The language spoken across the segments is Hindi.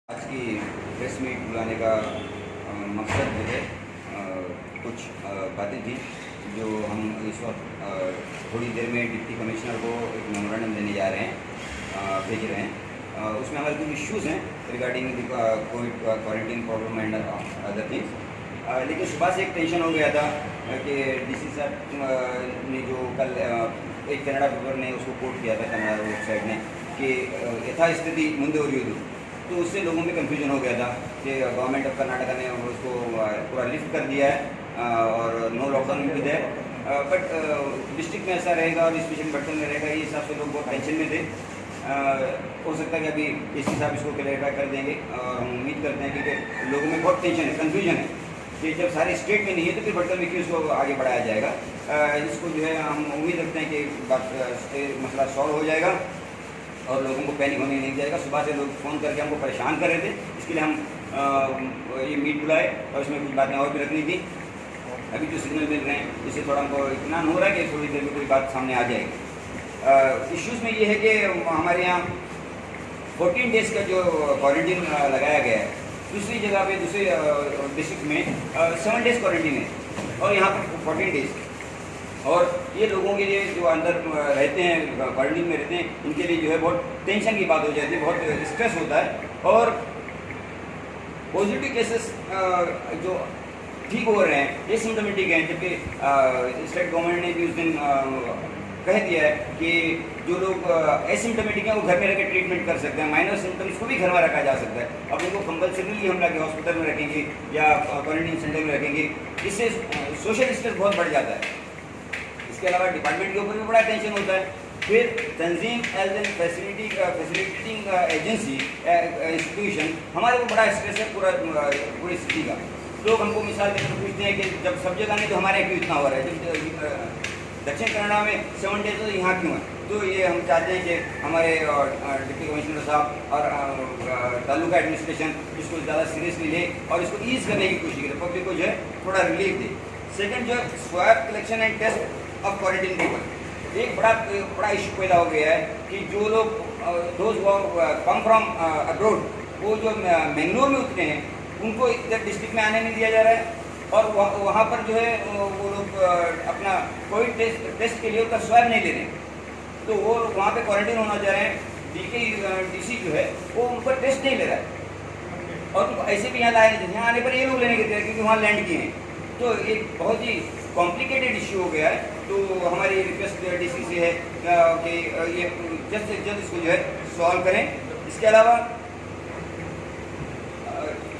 आज की प्रेस मीट बुलाने का मकसद जो है कुछ बातें थी जो हम इस वक्त थोड़ी देर में डिप्टी कमिश्नर को एक मेमोरेंडम देने जा रहे हैं, भेज रहे हैं। उसमें हमारे कुछ इश्यूज़ हैं regarding Covid quarantine problem and other things. लेकिन सुबह से एक टेंशन हो गया था कि डीसी साहब ने जो कल एक कन्नड़ा पेपर ने उसको कोट किया था, कन्नड़ा वेबसाइट ने, कि यथास्थिति मुंदे तो उससे लोगों में कंफ्यूजन हो गया था कि गवर्नमेंट ऑफ कर्नाटका ने उसको पूरा लिफ्ट कर दिया है और नो लॉकडाउन भी है, बट डिस्ट्रिक्ट में ऐसा रहेगा और स्पेशल बर्तन में रहेगा, ये हिसाब से लोग बहुत टेंशन में थे। हो सकता है कि अभी एसपी साहब इसको क्लैरिफाई कर देंगे और हम उम्मीद करते हैं क्योंकि लोगों में बहुत टेंशन है, कन्फ्यूजन है कि जब सारे स्टेट में नहीं है तो फिर बर्तन में क्यों इसको आगे बढ़ाया जाएगा। इसको जो है हम उम्मीद रखते हैं कि बात मसला सॉल्व हो जाएगा और लोगों को पैनिक होने नहीं जाएगा। सुबह से लोग फ़ोन करके हमको परेशान कर रहे थे, इसके लिए हम ये मीट बुलाए और उसमें कुछ बातें और भी रखनी थी। अभी जो सिग्नल मिल रहे हैं इससे थोड़ा हमको इत्मीनान हो रहा है कि थोड़ी देर में कोई बात सामने आ जाएगी। इश्यूज़ में ये है कि हमारे यहाँ 14 डेज़ का जो क्वारंटीन लगाया गया है, दूसरी जगह पे दूसरे डिस्ट्रिक्ट में 7 डेज़ क्वारंटीन है और यहाँ पर 14 डेज़। और ये लोगों के लिए जो अंदर रहते हैं, क्वारंटीन में रहते हैं, इनके लिए जो है बहुत टेंशन की बात हो जाती है, बहुत स्ट्रेस होता है। और पॉजिटिव केसेस जो ठीक हो रहे हैं ये सिम्टोमेटिक हैं, जबकि स्टेट गवर्नमेंट ने भी उस दिन कह दिया है कि जो लोग एसिम्टोमेटिक हैं वो घर में रहकर ट्रीटमेंट कर सकते हैं, माइनर सिम्टम्स को भी घर में रखा जा सकता है। अब उनको कंपल्सरीली हम लाके हॉस्पिटल में रखेंगे या क्वारंटीन सेंटर में रखेंगे, इससे सोशल स्ट्रेस बहुत बढ़ जाता है। इसके अलावा डिपार्टमेंट के ऊपर भी बड़ा टेंशन होता है। फिर तंजीम as an facilitating agency institution, हमारे को बड़ा स्ट्रेस है पूरी स्थिति का। लोग हमको मिसाल के तौर पूछते हैं कि जब सब जगह नहीं तो हमारे क्यों इतना हो रहा है, जब दक्षिण कन्नड़ा में 7 डेज तो यहाँ क्यों है। तो ये हम चाहते हैं कि हमारे डिप्टी कमिश्नर साहब और तालुका एडमिनिस्ट्रेशन इसको ज़्यादा सीरियसली ले और इसको ईज करने की कोशिश करें, पब्लिक को जो है थोड़ा रिलीफ दे। सेकेंड जो है swab collection and test of quarantine people, एक बड़ा इशू पैदा हो गया है कि जो लोग दोज कम फ्रॉम अब्रोड, वो जो मैंगलोर में उतरे हैं उनको इधर डिस्ट्रिक्ट में आने नहीं दिया जा रहा है और वहाँ पर जो है वो लोग अपना कोविड टेस्ट के लिए उसका स्वैब नहीं ले रहे हैं, तो वो वहाँ पे क्वारंटीन होना चाह रहे हैं। डीसी जो है वो उन पर टेस्ट नहीं ले रहा है और उनको ऐसे भी यहाँ लाए नहीं, यहाँ आने पर ये लोग लेने के तैयार क्योंकि वहाँ लैंड किए हैं। तो एक बहुत ही कॉम्प्लिकेटेड इश्यू हो गया है। तो हमारी रिक्वेस्ट डीसी से है कि ये जल्द से जल्द इसको जो है सॉल्व करें। इसके अलावा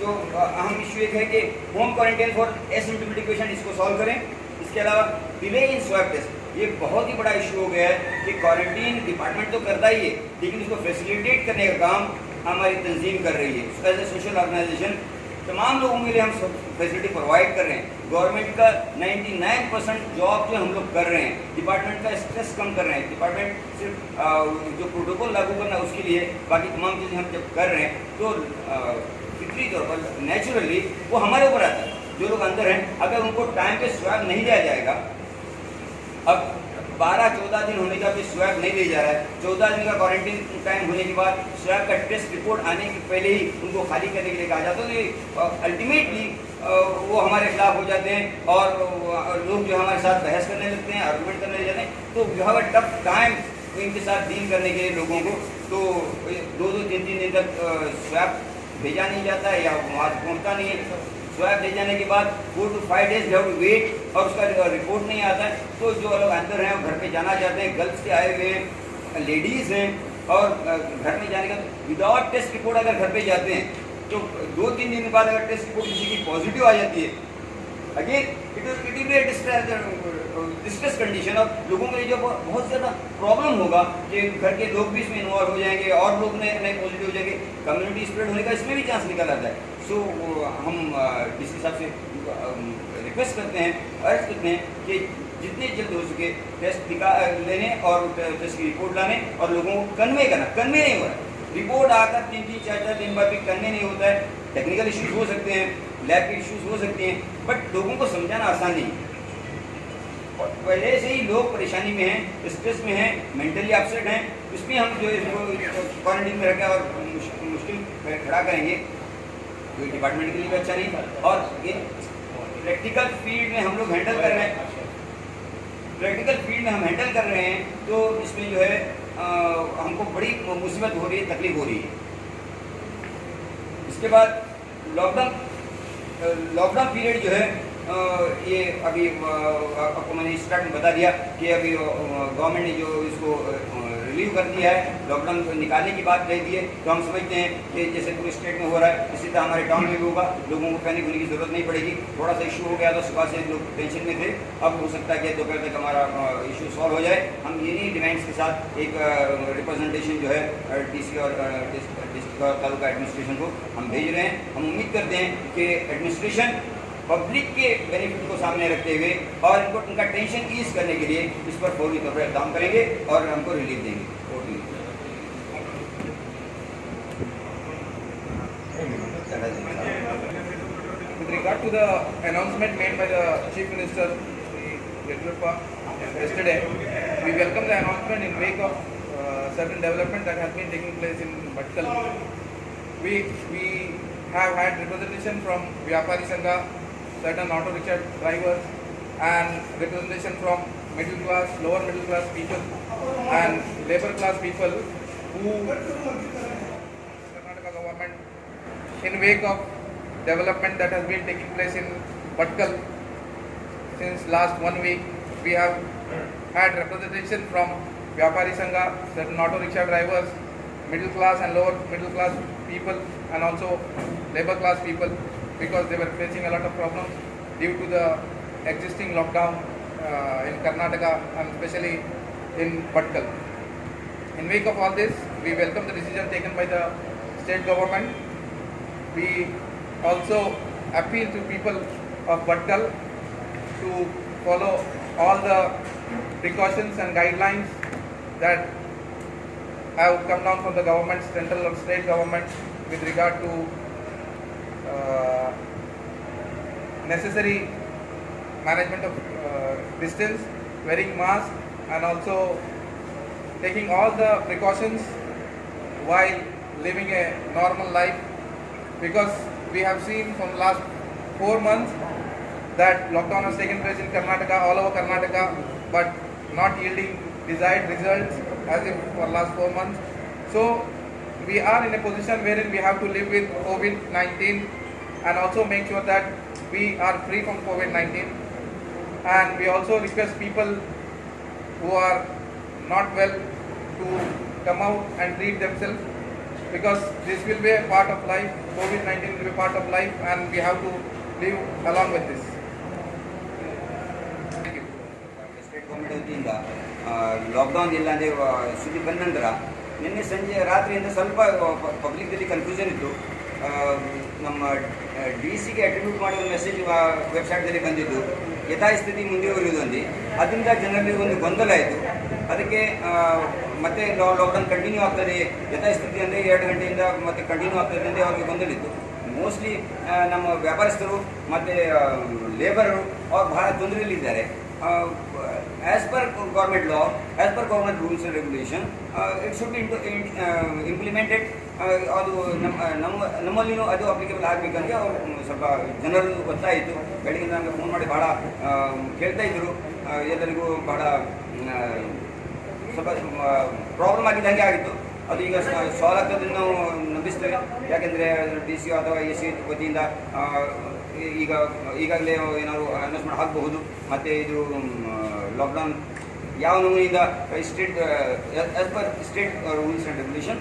जो अहम इशू एक है कि home quarantine for asymptomatic patient, इसको सॉल्व करें। इसके अलावा डिले इन स्वैब टेस्ट, ये बहुत ही बड़ा इशू हो गया है कि क्वारंटीन डिपार्टमेंट तो करता ही है लेकिन इसको फैसिलिटेट करने का काम हमारी तंजीम कर रही है। एज ए सोशल ऑर्गेनाइजेशन तमाम लोगों के लिए हम सब फैसिलिटी प्रोवाइड कर रहे हैं। गवर्नमेंट का 99% जॉब जो हम लोग कर रहे हैं, डिपार्टमेंट का स्ट्रेस कम कर रहे हैं। डिपार्टमेंट सिर्फ जो प्रोटोकॉल लागू करना उसके लिए, बाकी तमाम चीज़ें हम जब कर रहे हैं तो फितरी तौर पर नेचुरली वो हमारे ऊपर आता है। जो लोग अंदर हैं अगर उनको टाइम पे स्वैब नहीं दिया जाएगा, अब 12-14 दिन होने का भी स्वैब नहीं दिया जा रहा है, 14 दिन का क्वारंटीन टाइम होने के बाद स्वैब का टेस्ट रिपोर्ट आने के पहले ही उनको खाली करने के लिए कहा जाता है, तो अल्टीमेटली वो हमारे खिलाफ हो जाते हैं और लोग जो हमारे साथ बहस करने लगते हैं, आर्गूमेंट करने लग जाते हैं। तो you have a tough time इनके साथ डील करने के लिए लोगों को। तो 2-3 दिन तक स्वैब भेजा नहीं जाता है या वहाँ पहुँचता नहीं है। स्वैब दे जाने के बाद 4 to 5 days have to wait और उसका रिपोर्ट नहीं आता है। तो जो लोग अंदर हैं वो घर पे जाना चाहते हैं, गर्ल्स से आए हुए हैं, लेडीज़ हैं, और घर में जाने का विदाउट टेस्ट रिपोर्ट अगर घर पे जाते हैं तो 2-3 दिन बाद अगर टेस्ट रिपोर्ट किसी की पॉजिटिव आ जाती है, again it will be distress condition. और लोगों के लिए जो बहुत ज़्यादा प्रॉब्लम होगा कि घर के लोग भी इसमें इन्वॉल्व हो जाएंगे और लोग नए पॉजिटिव हो जाएंगे, कम्युनिटी स्प्रेड होने का इसमें भी चांस निकल आता है। सो हम डीसी साहब से रिक्वेस्ट करते हैं, अर्ज करते हैं कि जितने जल्द हो सके टेस्ट लेने और टेस्ट की रिपोर्ट लाने और लोगों को कन्वे करना। कन्वे नहीं हो रहा है, रिपोर्ट आकर 3-4 दिन बाद भी कन्वे नहीं होता है। टेक्निकल इश्यूज हो सकते हैं, लैब के इश्यूज हो सकते हैं, बट लोगों को समझाना आसान नहीं है। पहले से ही लोग परेशानी में हैं, स्ट्रेस में हैं, मेंटली अपसेट हैं, इसमें हम जो है क्वारंटीन में रखा और मुश्किल खड़ा करेंगे, जो डिपार्टमेंट के लिए भी अच्छा नहीं। और इन प्रैक्टिकल फील्ड में हम लोग हैंडल कर रहे हैं, तो इसमें जो है हमको बड़ी मुसीबत हो रही है, तकलीफ हो रही है। इसके बाद लॉकडाउन पीरियड जो है ये अभी आपको मैंने स्टार्ट में बता दिया कि अभी गवर्नमेंट ने जो इसको रिलीव कर दिया है, लॉकडाउन निकालने की बात कह दी है। तो हम समझते हैं कि जैसे पूरे स्टेट में हो रहा है, इसी तरह हमारे टाउन में भी होगा। लोगों को पैनिक होने की जरूरत नहीं पड़ेगी। थोड़ा सा इशू हो गया तो सुबह से लोग टेंशन में थे, अब हो सकता है कि दोपहर तक हमारा इशू सॉल्व हो जाए। हम इन्हीं डिमांड्स के साथ एक रिप्रेजेंटेशन जो है DC और डिस्ट्रिक्ट और तालुका एडमिनिस्ट्रेशन को हम भेज रहे हैं। हम उम्मीद करते हैं कि एडमिनिस्ट्रेशन पब्लिक के बेनिफिट को सामने रखते हुए और इनको उनका टेंशन ईज करने के लिए इस पर फौरी तौर पर काम करेंगे और हमको रिलीफ देंगे। With regard to the announcement made by the Chief Minister Yediyurappa yesterday, we welcome the announcement in wake of certain development that has been taking place in Bhatkal. We have had representation from Vyapari Sangha, certain auto rickshaw drivers, and representation from middle class, lower middle class people, and labor class people who Karnataka government, in wake of development that has been taking place in Bhatkal since last 1 week, we have had representation from Vyapari Sangha, certain auto rickshaw drivers, middle class and lower middle class people, and also labor class people, because they were facing a lot of problems due to the existing lockdown in Karnataka and especially in Bhatkal. In wake of all this, we welcome the decision taken by the state government. We also appeal to people of Bhatkal to follow all the precautions and guidelines that have come down from the government, central or state government, with regard to necessary management of distance, wearing mask, and also taking all the precautions while living a normal life, because we have seen from last 4 months that lockdown has taken place in Karnataka, all over Karnataka, but not yielding desired results as if for last 4 months. So we are in a position wherein we have to live with COVID-19 and also make sure that we are free from COVID-19. And we also request people who are not well to come out and treat themselves, because this will be a part of life. COVID-19 will be a part of life, and we have to live along with this. Thank you. State government ವತಿಯಿಂದ ಲಾಕ್ಡೌನ್ ಇಲ್ಲ ಅಂದರೆ ಸುದ್ದಿ ಬಂದ ನಂತರ ನಿನ್ನೆ ಸಂಜೆ ರಾತ್ರಿಯಿಂದ ಸ್ವಲ್ಪ ಪಬ್ಲಿಕ್ದಲ್ಲಿ ಕನ್ಫ್ಯೂಷನ್ ಇತ್ತು. ನಮ್ಮ DC ಗೆ ಅಟ್ರಿಬ್ಯೂಟ್ ಮಾಡೋ ಮೆಸೇಜ್ ವೆಬ್ಸೈಟ್ದಲ್ಲಿ ಬಂದಿದ್ದು ಯಥಾಸ್ಥಿತಿ ಮುಂದುವರಿಯುವುದು ಅಂದು, ಅದರಿಂದ ಜನರಲ್ಲಿ ಒಂದು ಗೊಂದಲ ಆಯಿತು. ಅದಕ್ಕೆ ಮತ್ತೆ ಲಾಕ್ಡೌನ್ ಕಂಟಿನ್ಯೂ ಆಗ್ತದೆ, ಯಥಾಸ್ಥಿತಿ ಅಂದರೆ 2 ಗಂಟೆಯಿಂದ ಮತ್ತೆ ಕಂಟಿನ್ಯೂ ಆಗ್ತದೆ ಅಂದರೆ ಅವ್ರಿಗೆ ಗೊಂದಲ ಇತ್ತು. ಮೋಸ್ಟ್ಲಿ ನಮ್ಮ ವ್ಯಾಪಾರಸ್ಥರು ಮತ್ತು ಲೇಬರರು ಅವ್ರು ಬಹಳ ತೊಂದರೆಯಲ್ಲಿದ್ದಾರೆ. As per government law, as per government rules and regulation, it should be implemented. ಅದು ನಮ್ಮಲ್ಲಿನೂ ಅದು ಅಪ್ಲಿಕೇಬಲ್ ಆಗಬೇಕಂದ್ರೆ ಅವರು ಸ್ವಲ್ಪ ಜನರು ಗೊತ್ತಾಯಿತು. ಬೆಳಗ್ಗೆ ನಮಗೆ ಫೋನ್ ಮಾಡಿ ಭಾಳ ಕೇಳ್ತಾ ಇದ್ದರು. ಎಲ್ಲರಿಗೂ ಭಾಳ ಸ್ವಲ್ಪ ಪ್ರಾಬ್ಲಮ್ ಆಗಿದ್ದಂಗೆ ಆಗಿತ್ತು. ಅದು ಈಗ ಸಾಲ್ವ್ ಆಗ್ತದೆ ನಾವು ನಂಬಿಸ್ತೇವೆ. ಯಾಕೆಂದರೆ DC ಅಥವಾ AC ವತಿಯಿಂದ ಈಗಾಗಲೇ ಏನಾದ್ರು ಅನೌನ್ಸ್ಮೆಂಟ್ ಆಗಬಹುದು. ಮತ್ತು ಇದು ಲಾಕ್ಡೌನ್ ಯಾವ ನಮೂನೆಯಿಂದ state as per state rules and regulation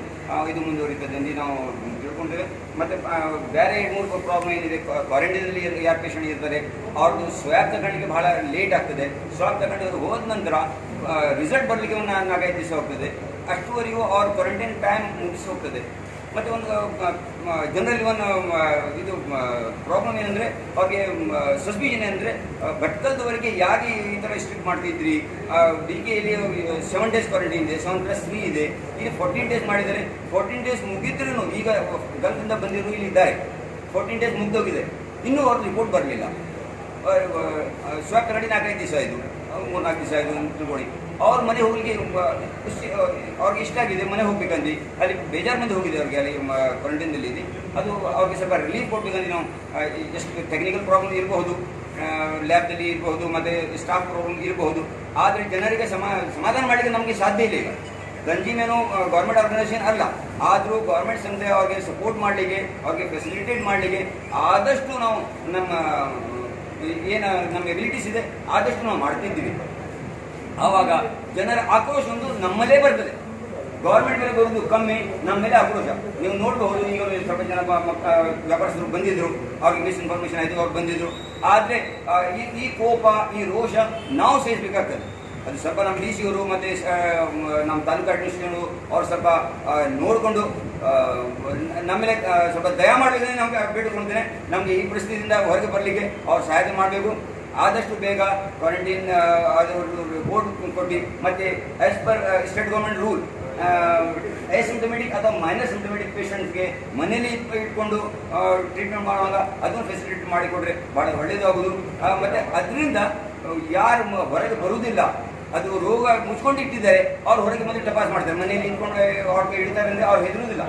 ಇದು ಮುಂದುವರಿತದೆ ಎಂದು ನಾವು ತಿಳ್ಕೊಂಡಿದ್ದೇವೆ. ಮತ್ತು ಬೇರೆ 2-3 ಪ್ರಾಬ್ಲಮ್ ಏನಿದೆ, ಕ್ವಾರಂಟೈನಲ್ಲಿ ಯಾರು ಪೇಷಂಟ್ ಇರ್ತಾರೆ ಅವ್ರದ್ದು ಸ್ವ್ಯಾಬ್ ತಗೊಳ್ಳಿಕ್ಕೆ ಭಾಳ ಲೇಟ್ ಆಗ್ತದೆ. ಸ್ವ್ಯಾಬ್ ತಗೊಂಡು ಹೋದ ನಂತರ ರಿಸಲ್ಟ್ ಬರಲಿಕ್ಕೆ ಒಂದು 4-5 ದಿವಸ ಹೋಗ್ತದೆ. ಅಷ್ಟುವರೆಗೂ ಅವ್ರ ಕ್ವಾರಂಟೈನ್ ಟೈಮ್ ಮುಗಿಸಿ ಹೋಗ್ತದೆ. ಮತ್ತು ಒಂದು ಜನರಲ್ಲಿ ಒಂದು ಇದು ಪ್ರಾಬ್ಲಮ್ ಏನಂದರೆ, ಅವ್ರಿಗೆ ಸಸ್ಪಿಷನ್ ಏನಂದರೆ ಭಟ್ಕಲ್ದವರೆಗೆ ಯಾಕೆ ಈ ಥರ ಸ್ಟ್ರಿಕ್ಟ್ ಮಾಡ್ತಿದ್ರಿ, DKಯಲ್ಲಿ 7 ಡೇಸ್ ಕ್ವಾರಂಟೈನ್ ಇದೆ, 7+3 ಇದೆ, ಈಗ 14 ಡೇಸ್ ಮಾಡಿದ್ದಾರೆ. 14 ಡೇಸ್ ಮುಗಿದ್ರೂ ಈಗ ಗಲ್ಫಿಂದ ಬಂದಿರೋ ಇಲ್ಲಿ ಇದ್ದಾರೆ, 14 ಡೇಸ್ ಮುಗಿದೋಗಿದೆ, ಇನ್ನೂ ಅವ್ರ ರಿಪೋರ್ಟ್ ಬರಲಿಲ್ಲ. ಸ್ವಾಬ್ ತಗೊಂಡು 4-5 ದಿವಸ ಆಯಿತು. ಮೂರ್ನಾಲ್ಕು ದಿವಸ ಆಯಿತು ಅಂತ ತಿಳ್ಕೊಳ್ಳಿ. ಅವ್ರ ಮನೆ ಹೋಗ್ಲಿಕ್ಕೆ ಅವ್ರಿಗೆ ಇಷ್ಟ ಆಗಿದೆ ಮನೆ ಹೋಗ್ಬೇಕಂದು, ಅಲ್ಲಿ ಬೇಜಾರು ಮಂದಿ ಹೋಗಿದೆ ಅವ್ರಿಗೆ ಅಲ್ಲಿ ಕ್ವಾರಂಟೈನಲ್ಲಿ ಇದೆ. ಅದು ಅವ್ರಿಗೆ ಸ್ವಲ್ಪ ರಿಲೀಫ್ ಕೊಡ್ಬೇಕಂದ್ರೆ ನಾವು ಎಷ್ಟು ಟೆಕ್ನಿಕಲ್ ಪ್ರಾಬ್ಲಮ್ ಇರಬಹುದು, ಲ್ಯಾಬ್ದಲ್ಲಿ ಇರಬಹುದು, ಮತ್ತು ಸ್ಟಾಫ್ ಪ್ರಾಬ್ಲಮ್ ಇರಬಹುದು, ಆದರೆ ಜನರಿಗೆ ಸಮಾಧಾನ ಮಾಡಲಿಕ್ಕೆ ನಮಗೆ ಸಾಧ್ಯ ಇಲ್ಲ. ಈಗ ಗಂಜಿಮೇನು ಗೌರ್ಮೆಂಟ್ ಆರ್ಗನೈಸೇಷನ್ ಅಲ್ಲ, ಆದರೂ ಗೌರ್ಮೆಂಟ್ ಸಂಸ್ಥೆ ಅವ್ರಿಗೆ ಸಪೋರ್ಟ್ ಮಾಡಲಿಕ್ಕೆ, ಅವ್ರಿಗೆ ಫೆಸಿಲಿಟೇಟ್ ಮಾಡಲಿಕ್ಕೆ ಆದಷ್ಟು ನಾವು ನಮ್ಮ ಎಬಿಲಿಟೀಸ್ ಇದೆ ಆದಷ್ಟು ನಾವು ಮಾಡ್ತಿದ್ದೀವಿ. ಆವಾಗ ಜನರ ಆಕ್ರೋಶ ಒಂದು ನಮ್ಮಲ್ಲೇ ಬರ್ತದೆ. ಗೌರ್ಮೆಂಟ್ ಮೇಲೆ ಬರೋದು ಕಮ್ಮಿ, ನಮ್ಮ ಮೇಲೆ ಆಕ್ರೋಶ. ನೀವು ನೋಡಬಹುದು, ಈಗ ಸ್ವಲ್ಪ ಜನ ವ್ಯಾಪಾರಸ್ಥರು ಬಂದಿದ್ರು, ಅವ್ರಿಗೆ ಮಿಸ್ಇನ್ಫಾರ್ಮೇಷನ್ ಆಯಿತು, ಅವ್ರು ಬಂದಿದ್ರು. ಆದರೆ ಈ ಕೋಪ, ಈ ರೋಷ ನಾವು ಸಹಿಸಬೇಕಾಗ್ತದೆ. ಅದು ಸ್ವಲ್ಪ ನಮ್ಮ ಡಿ ಸಿ ಅವರು ಮತ್ತು ನಮ್ಮ ತಾಲೂಕು ಅಡ್ಮಿನಿಸ್ಟ್ರೇಷನ್ ಅವ್ರು ಸ್ವಲ್ಪ ನೋಡಿಕೊಂಡು ನಮ್ಮ ಮೇಲೆ ಸ್ವಲ್ಪ ದಯ ಮಾಡಬೇಕಂದ್ರೆ ನಮಗೆ ಬೇಡಿಕೊಳ್ತೇನೆ. ನಮಗೆ ಈ ಪರಿಸ್ಥಿತಿಯಿಂದ ಹೊರಗೆ ಬರಲಿಕ್ಕೆ ಅವ್ರು ಸಹಾಯ ಮಾಡಬೇಕು. ಆದಷ್ಟು ಬೇಗ ಕ್ವಾರಂಟೈನ್ ರಿಪೋರ್ಟ್ ಕೊಟ್ಟು, ಮತ್ತು as per state government rule asymptomatic ಅಥವಾ ಮೈನರ್ ಸಿಂಟಮೆಟಿಕ್ ಪೇಷಂಟ್ಸ್ಗೆ ಮನೇಲಿ ಇಟ್ಕೊಂಡು ಟ್ರೀಟ್ಮೆಂಟ್ ಮಾಡುವಾಗ ಅದನ್ನು ಫೆಸಿಲಿಟಿ ಮಾಡಿಕೊಟ್ರೆ ಭಾಳ ಒಳ್ಳೆಯದಾಗೋದು. ಮತ್ತು ಅದರಿಂದ ಯಾರು ಹೊರಗೆ ಬರುವುದಿಲ್ಲ, ಅದು ರೋಗ ಮುಚ್ಕೊಂಡು ಇಟ್ಟಿದ್ದಾರೆ, ಅವ್ರು ಹೊರಗೆ ಬಂದು ಟಪಾಸ್ ಮಾಡ್ತಾರೆ, ಮನೆಯಲ್ಲಿ ಇಟ್ಕೊಂಡು ಅವ್ರಿಗೆ ಇಡ್ತಾರೆ ಅಂದರೆ ಅವ್ರು ಹೆದರುವುದಿಲ್ಲ,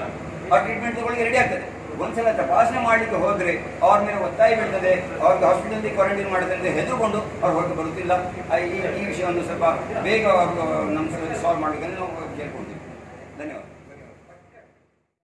ಅವ್ರ ಟ್ರೀಟ್ಮೆಂಟ್ ತಗೊಳ್ಳಿಕ್ಕೆ ರೆಡಿ ಆಗ್ತದೆ. ಒಂದ್ಸಲ ತಪಾಸಣೆ ಮಾಡಲಿಕ್ಕೆ ಹೋದರೆ ಅವ್ರ ಮೇಲೆ ಒತ್ತಾಯ ಬೀಳ್ತದೆ, ಅವ್ರಿಗೆ ಹಾಸ್ಪಿಟಲ್ಗೆ ಕ್ವಾರಂಟೈನ್ ಮಾಡ್ತಾರೆ ಅಂತ ಹೆದರುಕೊಂಡು ಅವ್ರು ಹೊರಗೆ ಬರುತ್ತಿಲ್ಲ. ಈ ವಿಷಯವನ್ನು ಸ್ವಲ್ಪ ಬೇಗ ಅವರು ನಮ್ಮ ಸಾಲ್ವ್ ಮಾಡಬೇಕಂದ್ರೆ ನಾವು ಕೇಳ್ಕೊಳ್ತೀವಿ. ಧನ್ಯವಾದ.